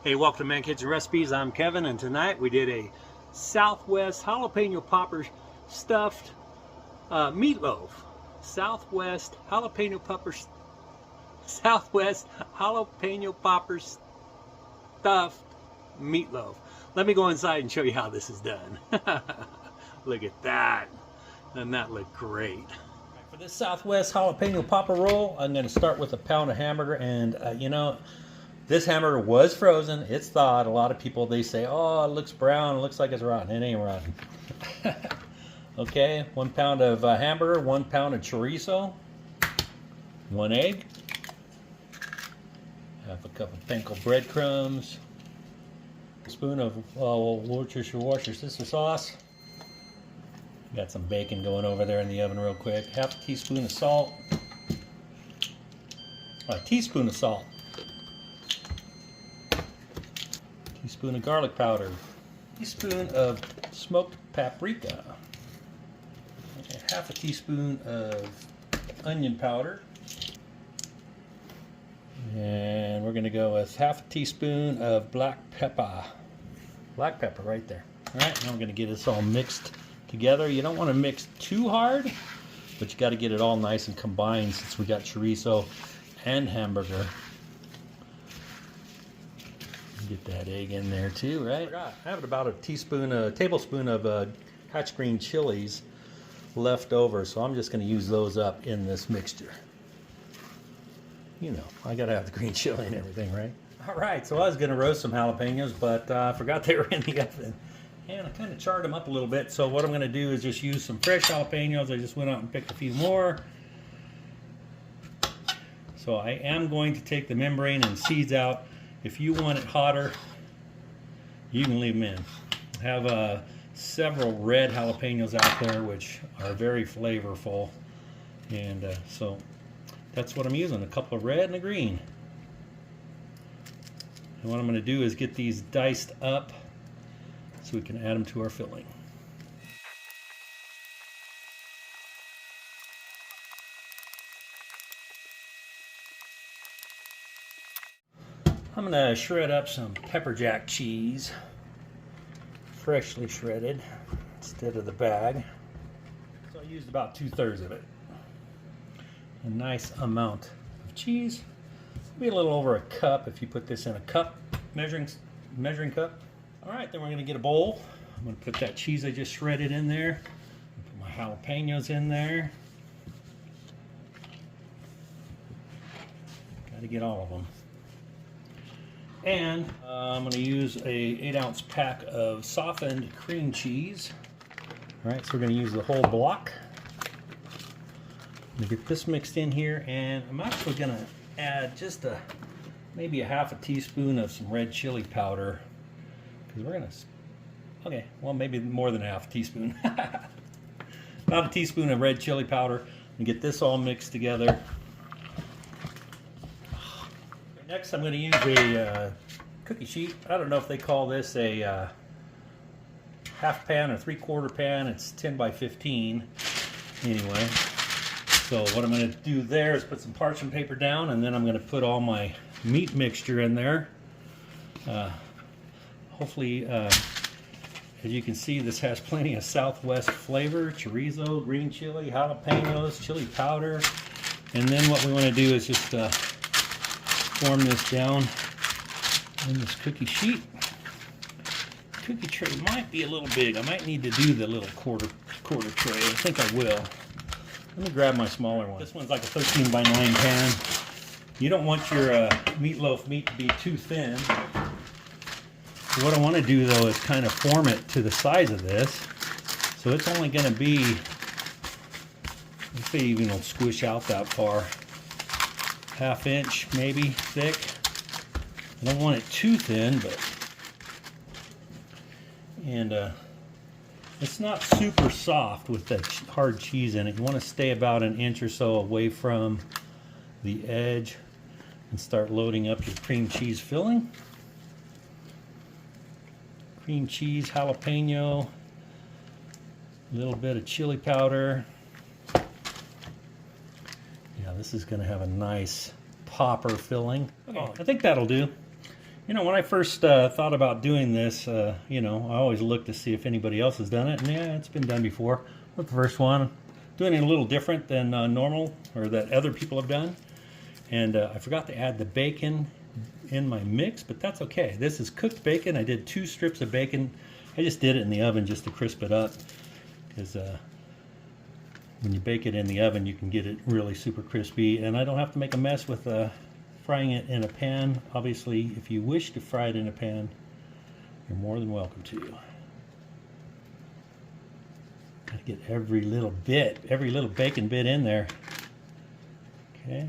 Hey, welcome to ManKitchenRecipes. I'm Kevin, and tonight we did a Southwest Jalapeño Popper stuffed meatloaf. Southwest Jalapeño Popper stuffed meatloaf. Let me go inside and show you how this is done. Look at that. Doesn't that look great? For this Southwest Jalapeño Popper roll, I'm going to start with a pound of hamburger, and you know, this hamburger was frozen. It's thawed. A lot of people, they say, oh, it looks brown. It looks like it's rotten. It ain't rotten. Okay, 1 pound of hamburger, 1 pound of chorizo, 1 egg, half a cup of panko breadcrumbs, a spoon of Worcestershire sauce. Got some bacon going over there in the oven real quick. Half a teaspoon of salt. A teaspoon of salt. Teaspoon of garlic powder, teaspoon of smoked paprika, half a teaspoon of onion powder, and we're going to go with half a teaspoon of black pepper right there. All right, now we're going to get this all mixed together. You don't want to mix too hard, but you got to get it all nice and combined since we got chorizo and hamburger. Get that egg in there too, right? I have about a tablespoon of hatch green chilies left over, so I'm just going to use those up in this mixture. You know, I got to have the green chili and everything, right? All right, so I was going to roast some jalapenos, but I forgot they were in the oven. And I kind of charred them up a little bit, so what I'm going to do is just use some fresh jalapenos. I just went out and picked a few more. So I am going to take the membrane and seeds out. If you want it hotter, you can leave them in. I have several red jalapenos out there which are very flavorful, and so that's what I'm using, a couple of red and a green. And what I'm going to do is get these diced up so we can add them to our filling. I'm going to shred up some pepper jack cheese, freshly shredded instead of the bag. So I used about 2/3 of it. A nice amount of cheese. It'll be a little over a cup if you put this in a cup, measuring cup. All right, then we're going to get a bowl. I'm going to put that cheese I just shredded in there. Put my jalapenos in there. Got to get all of them. And I'm going to use a 8-ounce pack of softened cream cheese. All right, so we're going to use the whole block. I'm going to get this mixed in here, and I'm actually going to add just maybe a half a teaspoon of some red chili powder, because we're going to, okay, well, maybe more than a half a teaspoon. About a teaspoon of red chili powder, and get this all mixed together. Next, I'm going to use a cookie sheet. I don't know if they call this a half pan or 3/4 pan. It's 10 by 15 anyway. So what I'm going to do there is put some parchment paper down, and then I'm going to put all my meat mixture in there. Hopefully, as you can see, this has plenty of Southwest flavor: chorizo, green chili, jalapenos, chili powder. And then what we want to do is just form this down in this cookie sheet. Cookie tray might be a little big. I might need to do the little quarter tray. I think I will. Let me grab my smaller one. This one's like a 13 by 9 pan. You don't want your meatloaf meat to be too thin. So what I want to do though is kind of form it to the size of this. So it's only going to be, let's see, even it'll squish out that far. 1/2 inch maybe thick. I don't want it too thin, but it's not super soft with that hard cheese in it. You want to stay about 1 inch or so away from the edge and start loading up your cream cheese filling. Cream cheese, jalapeno, a little bit of chili powder. Yeah, this is going to have a nice popper filling. Okay, I think that'll do. You know, when I first thought about doing this, you know, I always look to see if anybody else has done it, and yeah, it's been done before. Not the first one. Doing it a little different than normal, or that other people have done. And I forgot to add the bacon in my mix, but that's okay. This is cooked bacon. I did 2 strips of bacon. I just did it in the oven just to crisp it up, because when you bake it in the oven, you can get it really super crispy, and I don't have to make a mess with frying it in a pan. Obviously, if you wish to fry it in a pan, you're more than welcome to. Gotta get every little bacon bit in there. Okay.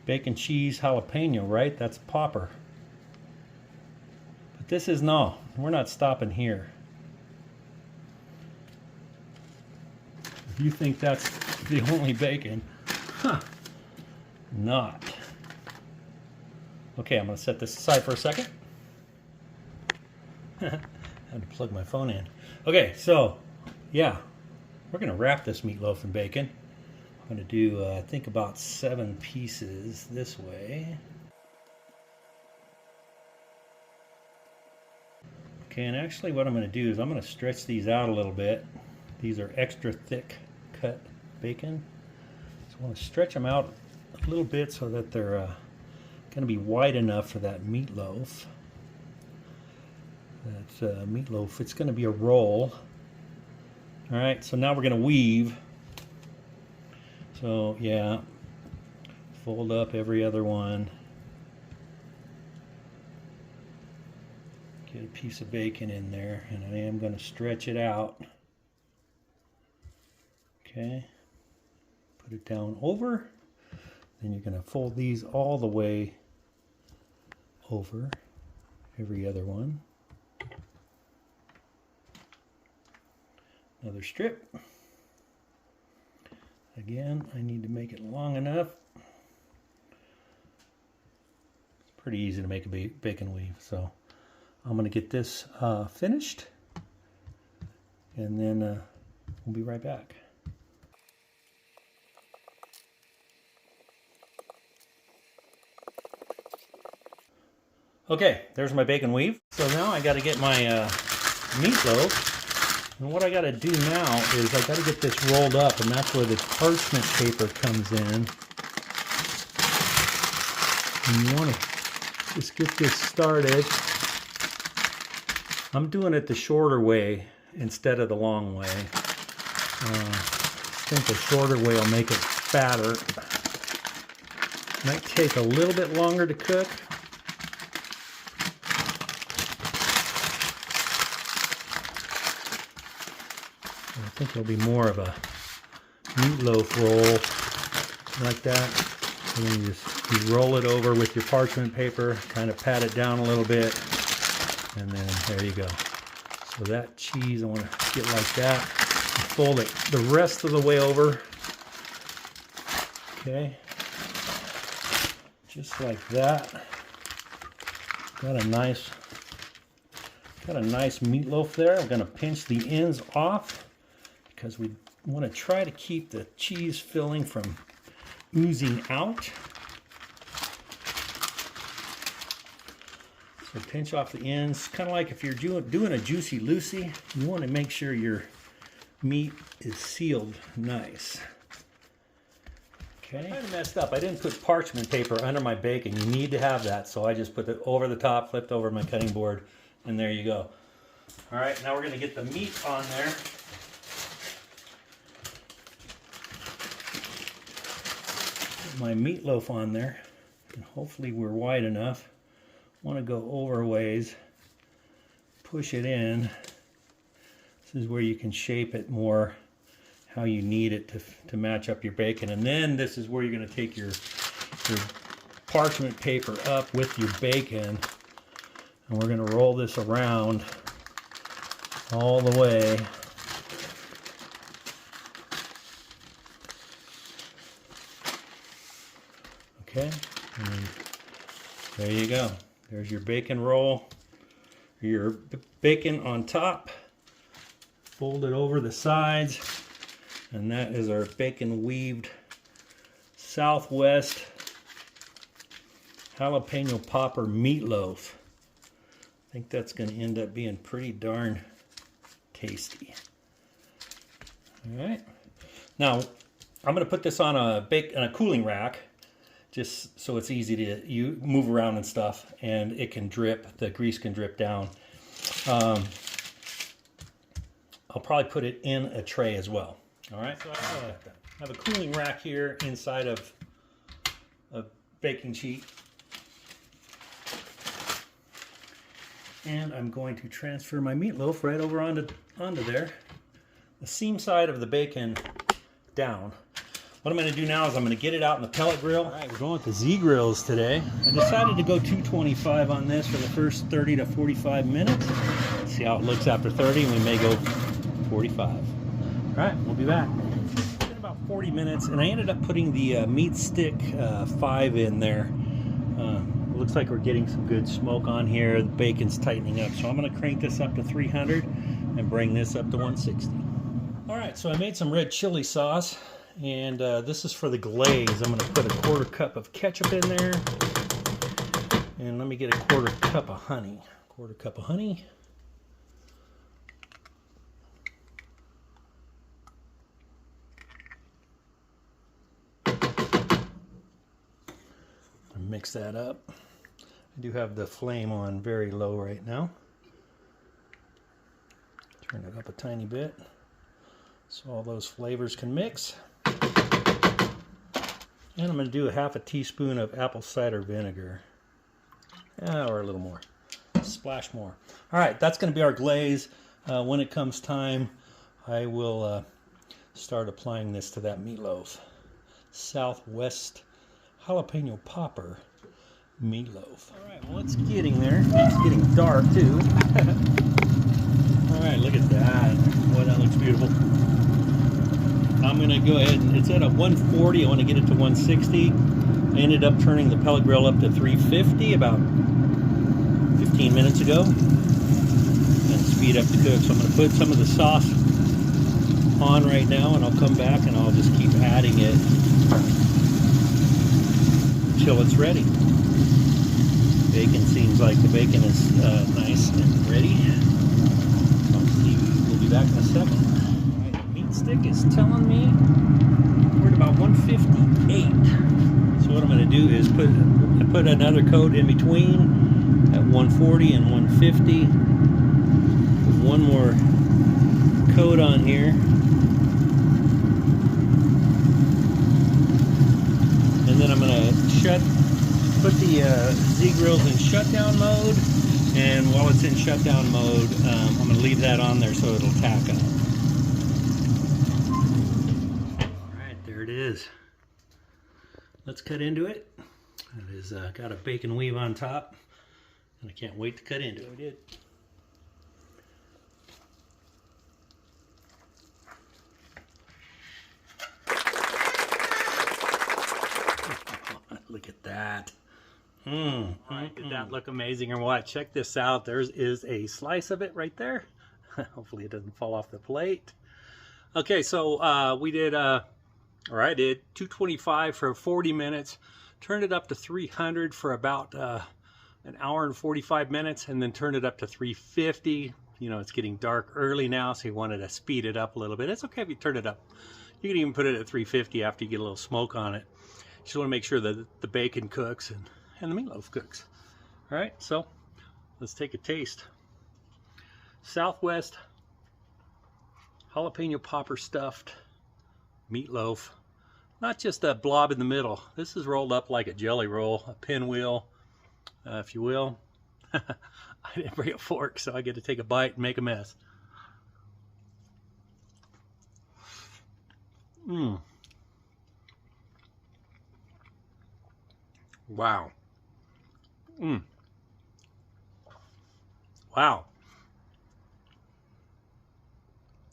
Bacon, cheese, jalapeno, right? That's popper. But this is no, we're not stopping here. If you think that's the only bacon, huh, not. Okay, I'm gonna set this aside for a second. I had to plug my phone in. Okay, so yeah, we're gonna wrap this meatloaf in bacon. I'm going to do, I think, about 7 pieces this way. Okay, and actually what I'm going to do is I'm going to stretch these out a little bit. These are extra thick cut bacon. So I want to stretch them out a little bit so that they're going to be wide enough for that meatloaf. That meatloaf, it's going to be a roll. All right, so now we're going to weave. So yeah, fold up every other one. Get a piece of bacon in there, and I am going to stretch it out. Okay, put it down over. Then you're going to fold these all the way over every other one. Another strip. Again, I need to make it long enough. It's pretty easy to make a bacon weave, so I'm going to get this finished, and then we'll be right back. Okay, there's my bacon weave. So now I got to get my meatloaf. And what I got to do now is I got to get this rolled up, and that's where the parchment paper comes in. And you want to just get this started. I'm doing it the shorter way instead of the long way. I think the shorter way will make it fatter. Might take a little bit longer to cook. I think it'll be more of a meatloaf roll like that. And then you roll it over with your parchment paper, kind of pat it down a little bit, and then there you go. So that cheese, I want to get like that. Fold it the rest of the way over. Okay, just like that. Got a nice meatloaf there. I'm going to pinch the ends off, because we want to try to keep the cheese filling from oozing out. So pinch off the ends, kind of like if you're doing a Juicy Lucy, you want to make sure your meat is sealed nice. Okay. I kind of messed up. I didn't put parchment paper under my bacon. You need to have that, so I just put it over the top, flipped over my cutting board, and there you go. All right, now we're going to get the meat on there. My meatloaf on there, and hopefully we're wide enough. Want to go over ways, push it in. This is where you can shape it more how you need it to match up your bacon, and then this is where you're going to take your parchment paper up with your bacon, and we're going to roll this around all the way. Okay, and there you go. There's your bacon roll, your bacon on top, fold it over the sides, and that is our bacon weaved Southwest Jalapeno Popper Meatloaf. I think that's going to end up being pretty darn tasty. All right. Now, I'm going to put this on a cooling rack, just so it's easy to move around and stuff, and it can drip. The grease can drip down. I'll probably put it in a tray as well. All right. So I have a cooling rack here inside of a baking sheet, and I'm going to transfer my meatloaf right over onto there. The seam side of the bacon down. What I'm going to do now is I'm going to get it out in the pellet grill. All right, we're going with the Z grills today. I decided to go 225 on this for the first 30 to 45 minutes. See how it looks after 30, and we may go 45. All right, we'll be back. It's been about 40 minutes, and I ended up putting the meat stick 5 in there. Looks like we're getting some good smoke on here. The bacon's tightening up, so I'm going to crank this up to 300 and bring this up to 160. All right, so I made some red chili sauce, and this is for the glaze. I'm going to put a 1/4 cup of ketchup in there, and let me get a 1/4 cup of honey. 1/4 cup of honey. Mix that up. I do have the flame on very low right now. Turn it up a tiny bit so all those flavors can mix. And I'm going to do a 1/2 teaspoon of apple cider vinegar. Or a little more. A splash more. All right, that's going to be our glaze. When it comes time, I will start applying this to that meatloaf. Southwest Jalapeño Popper Meatloaf. All right, well, it's getting there. It's getting dark too. All right, look at that. Boy, that looks beautiful. I'm gonna go ahead and it's at a 140. I want to get it to 160. I ended up turning the pellet grill up to 350 about 15 minutes ago and speed up the cook. So I'm gonna put some of the sauce on right now, and I'll come back and I'll just keep adding it until it's ready. Bacon seems like the bacon is nice and ready. We'll be back in a second. All right, the meat stick is telling me we're at about 158. So what I'm going to do is put another coat in between at 140 and 150. Put one more coat on here. And then I'm going to put the Z-grills in shutdown mode, and while it's in shutdown mode, I'm going to leave that on there so it'll tack up. Alright, there it is. Let's cut into it. It is got a bacon weave on top, and I can't wait to cut into it. We did. Look at that. Did that look amazing or what? Check this out. There is a slice of it right there. Hopefully it doesn't fall off the plate. Okay, so I did 225 for 40 minutes. Turned it up to 300 for about an hour and 45 minutes, and then turned it up to 350. You know, it's getting dark early now, so you wanted to speed it up a little bit. It's okay if you turn it up. You can even put it at 350 after you get a little smoke on it. You just want to make sure that the bacon cooks and the meatloaf cooks. All right, so let's take a taste. Southwest Jalapeño Popper stuffed meatloaf. Not just a blob in the middle. This is rolled up like a jelly roll, a pinwheel, if you will. I didn't bring a fork, so I get to take a bite and make a mess. Wow. Wow.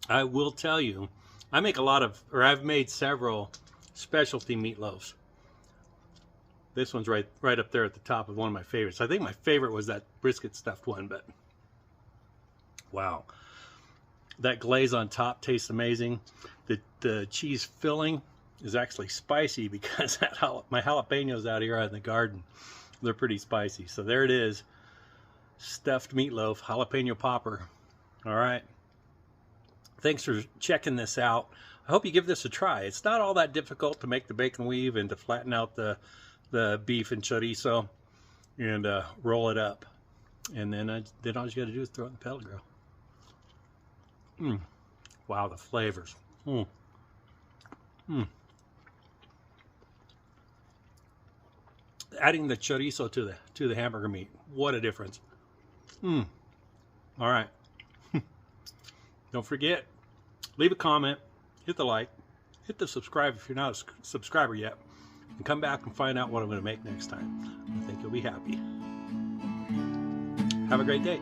I will tell you, I've made several specialty meatloaves. This one's right up there at the top of one of my favorites. I think my favorite was that brisket stuffed one, but wow. That glaze on top tastes amazing. The cheese filling is actually spicy because my jalapenos out here are in the garden. they're pretty spicy. So there it is, stuffed meatloaf, jalapeno popper. All right. Thanks for checking this out. I hope you give this a try. It's not all that difficult to make the bacon weave and to flatten out the beef and chorizo and roll it up. And then all you got to do is throw it in the pellet grill. Wow, the flavors. Adding the chorizo to the hamburger meat. What a difference. All right. Don't forget, leave a comment, hit the like, hit the subscribe if you're not a subscriber yet, and come back and find out what I'm going to make next time. I think you'll be happy. Have a great day.